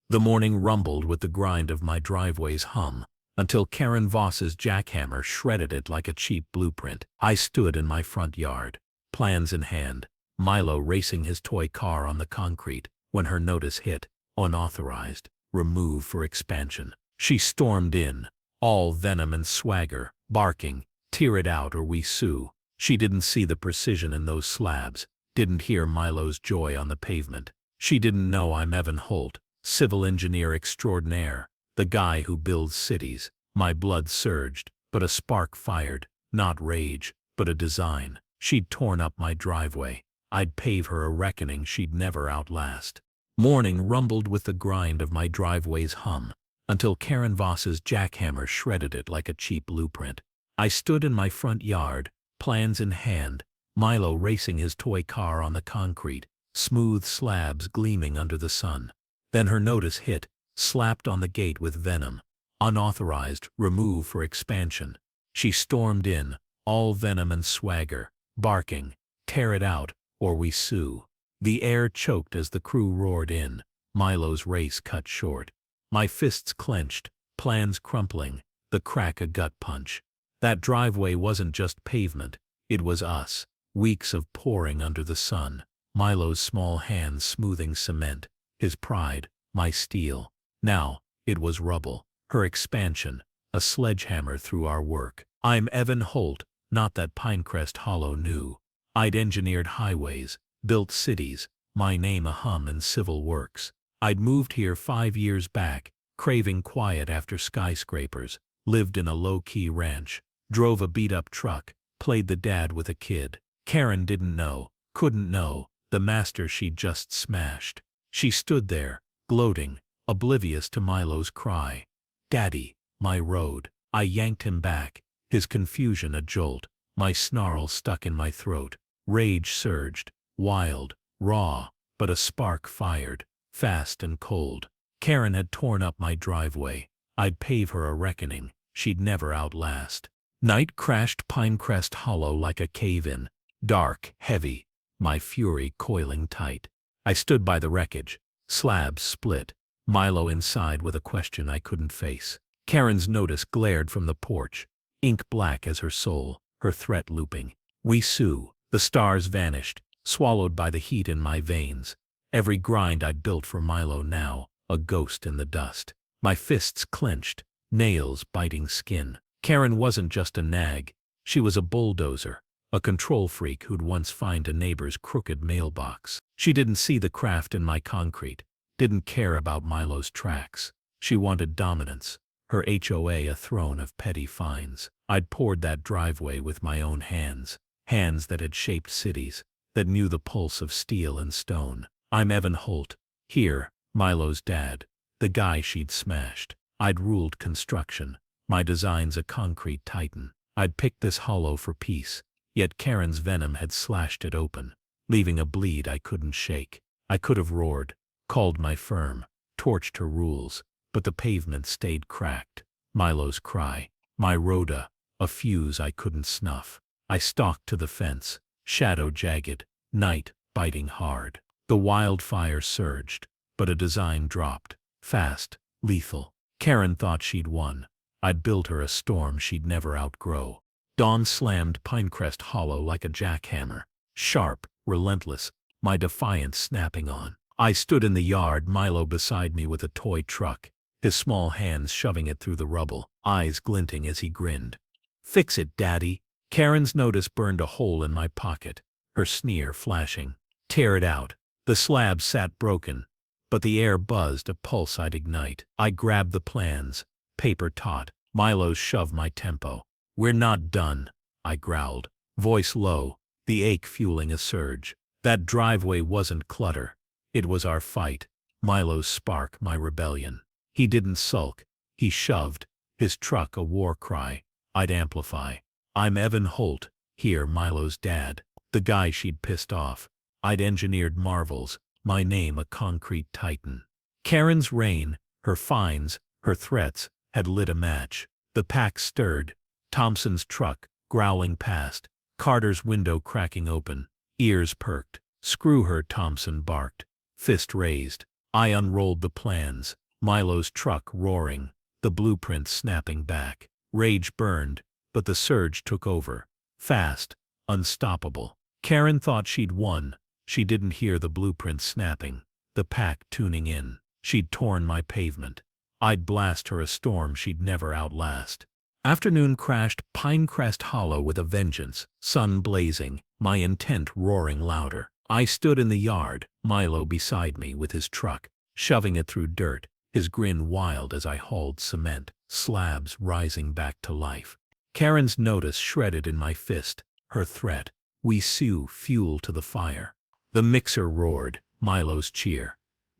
The morning rumbled with the grind of my driveway's hum, until Karen Voss's jackhammer shredded it like a cheap blueprint. I stood in my front yard, plans in hand, Milo racing his toy car on the concrete, when her notice hit, unauthorized, remove for expansion. She stormed in, all venom and swagger, barking, "Tear it out or we sue." She didn't see the precision in those slabs, didn't hear Milo's joy on the pavement. She didn't know I'm Evan Holt, civil engineer extraordinaire, the guy who builds cities. My blood surged, but a spark fired, not rage, but a design. She'd torn up my driveway. I'd pave her a reckoning she'd never outlast. Morning rumbled with the grind of my driveway's hum, until Karen Voss's jackhammer shredded it like a cheap blueprint. I stood in my front yard, plans in hand, Milo racing his toy car on the concrete, smooth slabs gleaming under the sun. Then her notice hit, slapped on the gate with venom. Unauthorized, remove for expansion. She stormed in, all venom and swagger, barking, "Tear it out, or we sue." The air choked as the crew roared in, Milo's race cut short. My fists clenched, plans crumpling, the crack a gut punch. That driveway wasn't just pavement, it was us, weeks of pouring under the sun. Milo's small hands smoothing cement, his pride, my steel. Now, it was rubble, her expansion, a sledgehammer through our work. I'm Evan Holt, not that Pinecrest Hollow knew. I'd engineered highways, built cities, my name a hum in civil works. I'd moved here 5 years back, craving quiet after skyscrapers, lived in a low-key ranch, drove a beat-up truck, played the dad with a kid. Karen didn't know, couldn't know, the master she'd just smashed. She stood there, gloating, oblivious to Milo's cry. "Daddy, my road." I yanked him back, his confusion a jolt, my snarl stuck in my throat. Rage surged, wild, raw, but a spark fired, fast and cold. Karen had torn up my driveway. I'd pave her a reckoning she'd never outlast. Night crashed Pinecrest Hollow like a cave-in, dark, heavy, my fury coiling tight. I stood by the wreckage, slabs split, Milo inside with a question I couldn't face. Karen's notice glared from the porch, ink black as her soul, her threat looping. "We sue." The stars vanished, swallowed by the heat in my veins. Every grind I'd built for Milo now, a ghost in the dust. My fists clenched, nails biting skin. Karen wasn't just a nag, she was a bulldozer, a control freak who'd once find a neighbor's crooked mailbox. She didn't see the craft in my concrete, didn't care about Milo's tracks. She wanted dominance, her HOA a throne of petty fines. I'd poured that driveway with my own hands, hands that had shaped cities, that knew the pulse of steel and stone. I'm Evan Holt, here, Milo's dad, the guy she'd smashed. I'd ruled construction, my design's a concrete titan. I'd picked this hollow for peace, yet Karen's venom had slashed it open, leaving a bleed I couldn't shake. I could have roared, called my firm, torched her rules, but the pavement stayed cracked. Milo's cry, my rhoda, a fuse I couldn't snuff. I stalked to the fence, shadow jagged, night biting hard. The wildfire surged, but a design dropped, fast, lethal. Karen thought she'd won. I'd built her a storm she'd never outgrow. Dawn slammed Pinecrest Hollow like a jackhammer, sharp, relentless, my defiance snapping on. I stood in the yard, Milo beside me with a toy truck, his small hands shoving it through the rubble, eyes glinting as he grinned. "Fix it, Daddy." Karen's notice burned a hole in my pocket, her sneer flashing. "Tear it out." The slab sat broken, but the air buzzed, a pulse I'd ignite. I grabbed the plans, paper taut. Milo's shoved my tempo. "We're not done," I growled, voice low, the ache fueling a surge. That driveway wasn't clutter. It was our fight, Milo's spark, my rebellion. He didn't sulk, he shoved, his truck a war cry. I'd amplify. I'm Evan Holt, here, Milo's dad, the guy she'd pissed off. I'd engineered marvels, my name a concrete titan. Karen's reign, her fines, her threats, had lit a match. The pack stirred, Thompson's truck, growling past, Carter's window cracking open, ears perked. "Screw her," Thompson barked, fist raised. I unrolled the plans, Milo's truck roaring, the blueprint snapping back. Rage burned, but the surge took over. Fast, unstoppable. Karen thought she'd won. She didn't hear the blueprint snapping, the pack tuning in. She'd torn my pavement. I'd blast her a storm she'd never outlast. Afternoon crashed Pinecrest Hollow with a vengeance, sun blazing, my intent roaring louder. I stood in the yard, Milo beside me with his truck, shoving it through dirt, his grin wild as I hauled cement, slabs rising back to life. Karen's notice shredded in my fist, her threat, we sew fuel to the fire. The mixer roared, Milo's cheer.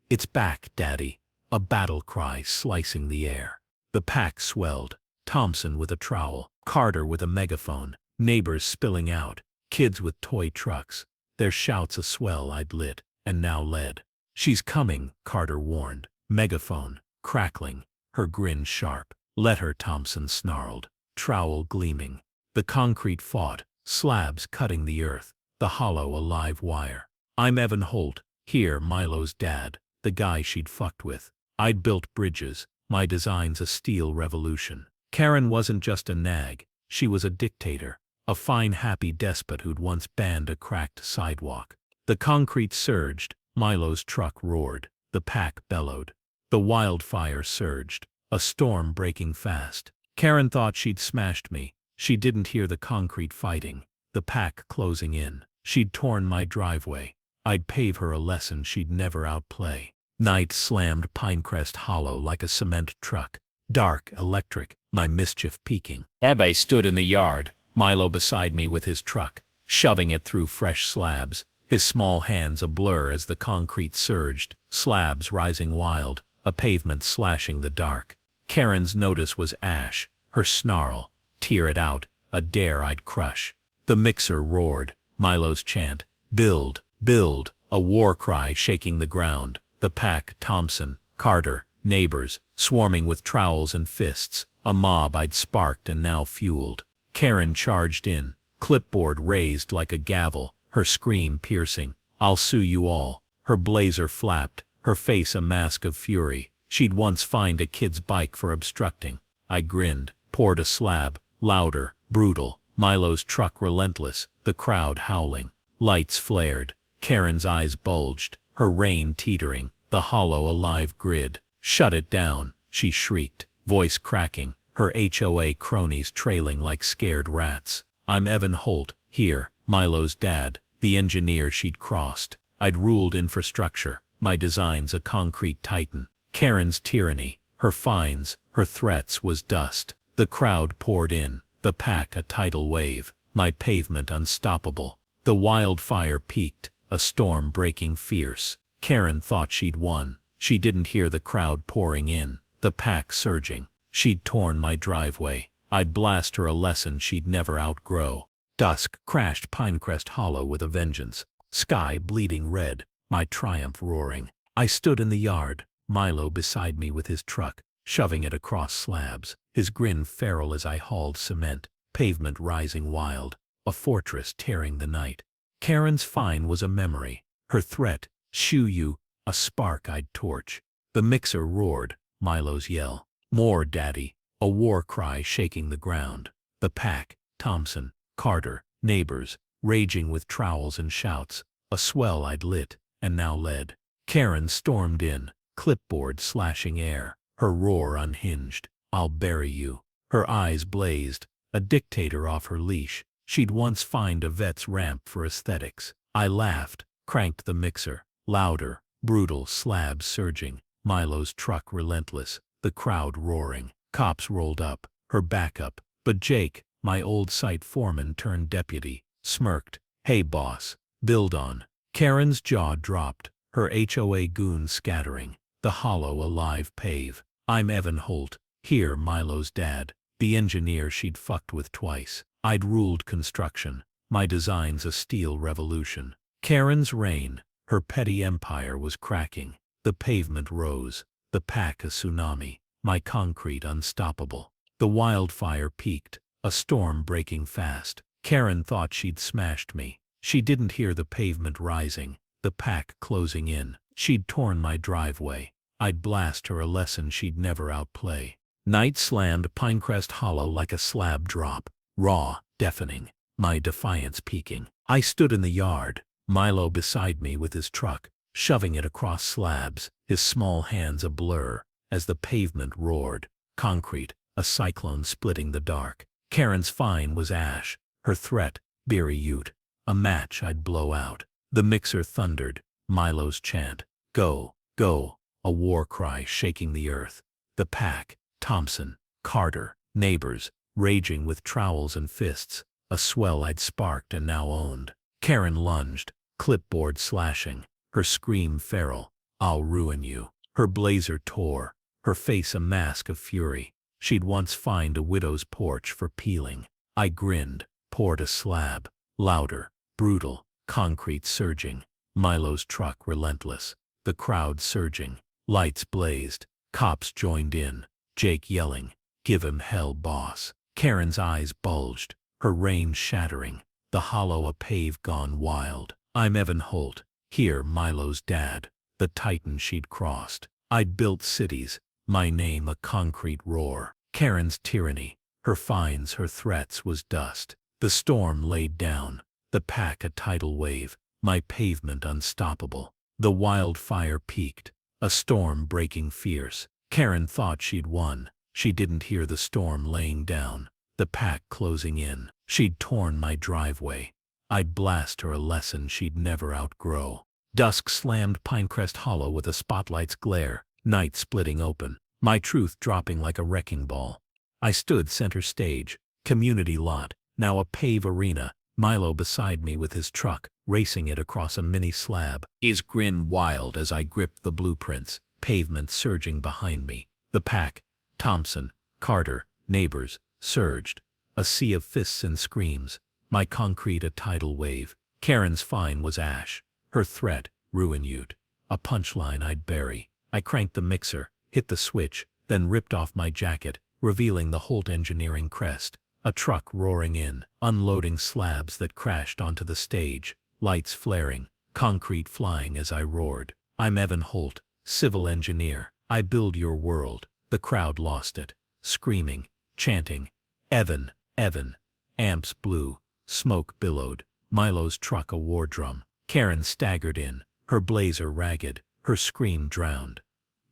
It's back, Daddy, a battle cry slicing the air. The pack swelled, Thompson with a trowel, Carter with a megaphone, neighbors spilling out, kids with toy trucks, their shouts a swell I'd lit, and now led. She's coming, Carter warned, megaphone, crackling, her grin sharp. Let her, Thompson snarled, trowel gleaming. The concrete fought, slabs cutting the earth, the hollow a live wire. I'm Evan Holt, here Milo's dad, the guy she'd fucked with. I'd built bridges, my designs a steel revolution. Karen wasn't just a nag, she was a dictator, a fine happy despot who'd once banned a cracked sidewalk. The concrete surged, Milo's truck roared, the pack bellowed. The wildfire surged, a storm breaking fast. Karen thought she'd smashed me, she didn't hear the concrete fighting, the pack closing in. She'd torn my driveway, I'd pave her a lesson she'd never outplay. Night slammed Pinecrest Hollow like a cement truck, dark, electric, my mischief peaking. Ebbe stood in the yard, Milo beside me with his truck, shoving it through fresh slabs, his small hands a blur as the concrete surged, slabs rising wild, a pavement slashing the dark. Karen's notice was ash, her snarl, tear it out, a dare I'd crush. The mixer roared, Milo's chant, build, build, a war cry shaking the ground. The pack, Thompson, Carter, neighbors, swarming with trowels and fists, a mob I'd sparked and now fueled. Karen charged in, clipboard raised like a gavel, her scream piercing, I'll sue you all. Her blazer flapped, her face a mask of fury. She'd once fined a kid's bike for obstructing. I grinned, poured a slab, louder, brutal, Milo's truck relentless, the crowd howling. Lights flared, Karen's eyes bulged, her rein teetering, the hollow a live grid. Shut it down, she shrieked, voice cracking, her HOA cronies trailing like scared rats. I'm Evan Holt, here, Milo's dad, the engineer she'd crossed. I'd ruled infrastructure, my designs a concrete titan. Karen's tyranny, her fines, her threats was dust. The crowd poured in, the pack a tidal wave, my pavement unstoppable. The wildfire peaked, a storm breaking fierce. Karen thought she'd won. She didn't hear the crowd pouring in, the pack surging. She'd torn my driveway. I'd blast her a lesson she'd never outgrow. Dusk crashed Pinecrest Hollow with a vengeance. Sky bleeding red, my triumph roaring. I stood in the yard, Milo beside me with his truck, shoving it across slabs, his grin feral as I hauled cement, pavement rising wild, a fortress tearing the night. Karen's fine was a memory, her threat, shoo you, a spark I'd torch. The mixer roared, Milo's yell, more Daddy, a war cry shaking the ground. The pack, Thompson, Carter, neighbors, raging with trowels and shouts, a swell I'd lit, and now led. Karen stormed in, clipboard slashing air, her roar unhinged, I'll bury you. Her eyes blazed, a dictator off her leash. She'd once fined a vet's ramp for aesthetics. I laughed, cranked the mixer, louder, brutal slabs surging, Milo's truck relentless, the crowd roaring. Cops rolled up, her backup, but Jake, my old site foreman turned deputy, smirked, hey boss, build on. Karen's jaw dropped, her HOA goons scattering, the hollow a live pave. I'm Evan Holt, here Milo's dad, the engineer she'd fucked with twice. I'd ruled construction, my designs a steel revolution. Karen's reign, her petty empire was cracking. The pavement rose, the pack a tsunami, my concrete unstoppable. The wildfire peaked, a storm breaking fast. Karen thought she'd smashed me. She didn't hear the pavement rising, the pack closing in. She'd torn my driveway. I'd blast her a lesson she'd never outplay. Night slammed Pinecrest Hollow like a slab drop, raw, deafening, my defiance peaking. I stood in the yard, Milo beside me with his truck, shoving it across slabs, his small hands a blur, as the pavement roared, concrete, a cyclone splitting the dark. Karen's fine was ash, her threat, beery ute, a match I'd blow out. The mixer thundered, Milo's chant, go, go, a war cry shaking the earth. The pack, Thompson, Carter, neighbors, raging with trowels and fists, a swell I'd sparked and now owned. Karen lunged, clipboard slashing, her scream feral, I'll ruin you. Her blazer tore, her face a mask of fury. She'd once fined a widow's porch for peeling. I grinned, poured a slab, louder, brutal, concrete surging. Milo's truck relentless, the crowd surging. Lights blazed, cops joined in, Jake yelling, give him hell, boss. Karen's eyes bulged, her range shattering, the hollow a pave gone wild. I'm Evan Holt, here Milo's dad, the titan she'd crossed. I'd built cities, my name a concrete roar. Karen's tyranny, her fines, her threats was dust. The storm laid down, the pack a tidal wave, my pavement unstoppable. The wildfire peaked, a storm breaking fierce. Karen thought she'd won. She didn't hear the storm laying down, the pack closing in. She'd torn my driveway. I'd blast her a lesson she'd never outgrow. Dusk slammed Pinecrest Hollow with a spotlight's glare, night splitting open, my truth dropping like a wrecking ball. I stood center stage, community lot, now a pave arena, Milo beside me with his truck, racing it across a mini slab. His grin wild as I gripped the blueprints, pavement surging behind me. The pack, Thompson, Carter, neighbors, surged. A sea of fists and screams, my concrete a tidal wave. Karen's fine was ash, her threat, ruin ute, a punchline I'd bury. I cranked the mixer, hit the switch, then ripped off my jacket, revealing the Holt Engineering crest. A truck roaring in, unloading slabs that crashed onto the stage, lights flaring, concrete flying as I roared. I'm Evan Holt, civil engineer. I build your world. The crowd lost it, screaming, chanting, Evan, Evan. Amps blew, smoke billowed, Milo's truck a war drum. Karen staggered in, her blazer ragged, her scream drowned.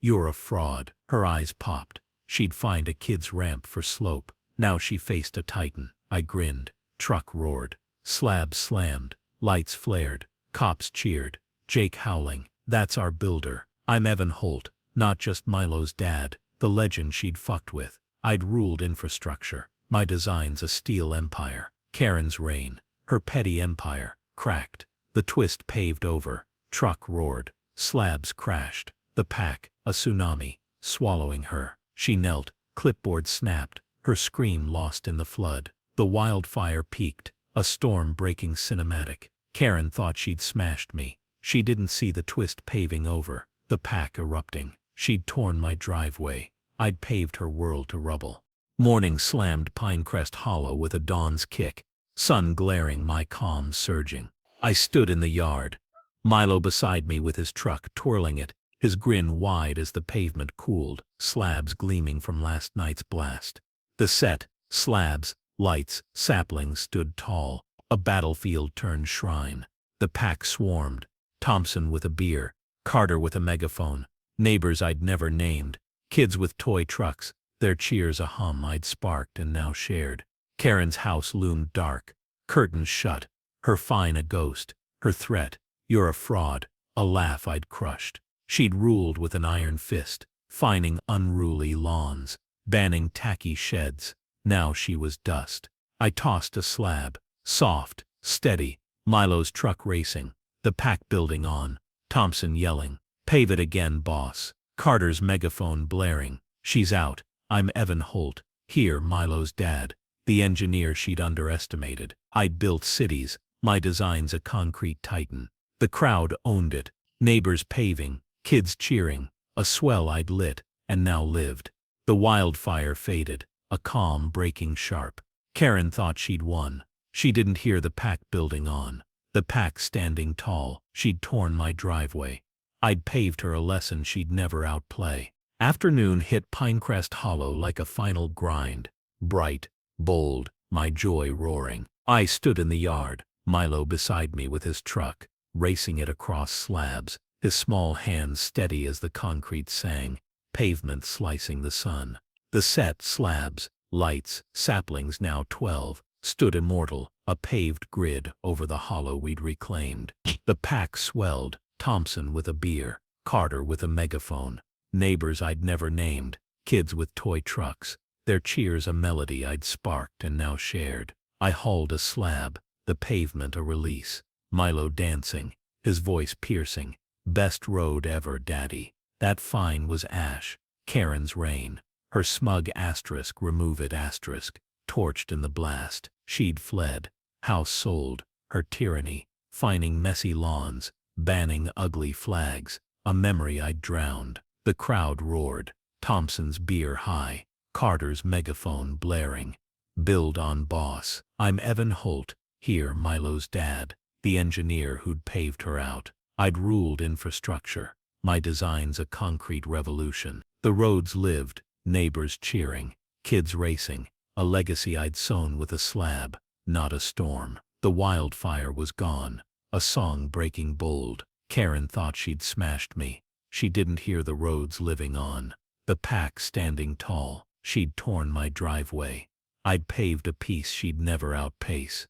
You're a fraud. Her eyes popped. She'd find a kid's ramp for slope. Now she faced a titan. I grinned. Truck roared. Slabs slammed. Lights flared. Cops cheered. Jake howling. That's our builder. I'm Evan Holt, not just Milo's dad, the legend she'd fucked with. I'd ruled infrastructure. My design's a steel empire. Karen's reign. Her petty empire. Cracked. The twist paved over. Truck roared. Slabs crashed. The pack, a tsunami, swallowing her. She knelt. Clipboard snapped. Her scream lost in the flood. The wildfire peaked. A storm breaking cinematic. Karen thought she'd smashed me. She didn't see the twist paving over. The pack erupting. She'd torn my driveway. I'd paved her world to rubble. Morning slammed Pinecrest Hollow with a dawn's kick. Sun glaring, my calm surging. I stood in the yard. Milo beside me with his truck twirling it, his grin wide as the pavement cooled, slabs gleaming from last night's blast. The set, slabs, lights, saplings stood tall, a battlefield turned shrine. The pack swarmed, Thompson with a beer, Carter with a megaphone, neighbors I'd never named, kids with toy trucks, their cheers a hum I'd sparked and now shared. Karen's house loomed dark, curtains shut, her fine a ghost, her threat, you're a fraud, a laugh I'd crushed. She'd ruled with an iron fist, fining unruly lawns, banning tacky sheds. Now she was dust. I tossed a slab, soft, steady, Milo's truck racing, the pack building on, Thompson yelling, pave it again, boss. Carter's megaphone blaring, she's out, I'm Evan Holt, here Milo's dad, the engineer she'd underestimated. I'd built cities, my design's a concrete titan. The crowd owned it, neighbors paving, kids cheering, a swell I'd lit, and now lived. The wildfire faded, a calm breaking sharp. Karen thought she'd won. She didn't hear the pack building on. The pack standing tall, she'd torn my driveway. I'd paved her a lesson she'd never outplay. Afternoon hit Pinecrest Hollow like a final grind. Bright, bold, my joy roaring. I stood in the yard, Milo beside me with his truck, racing it across slabs, his small hands steady as the concrete sang, pavement slicing the sun. The set slabs, lights, saplings now 12, stood immortal, a paved grid over the hollow we'd reclaimed. The pack swelled, Thompson with a beer, Carter with a megaphone, neighbors I'd never named, kids with toy trucks, their cheers a melody I'd sparked and now shared. I hauled a slab, the pavement a release, Milo dancing, his voice piercing, best road ever, Daddy. That fine was ash, Karen's rain, her smug asterisk remove it asterisk, torched in the blast. She'd fled, house sold, her tyranny, fining messy lawns, banning ugly flags, a memory I'd drowned. The crowd roared, Thompson's beer high, Carter's megaphone blaring. Build on, boss. I'm Evan Holt, here Milo's dad, the engineer who'd paved her out. I'd ruled infrastructure, my design's a concrete revolution. The roads lived, neighbors cheering, kids racing, a legacy I'd sown with a slab, not a storm. The wildfire was gone, a song breaking bold. Karen thought she'd smashed me. She didn't hear the roads living on. The pack standing tall, she'd torn my driveway. I'd paved a piece she'd never outpace.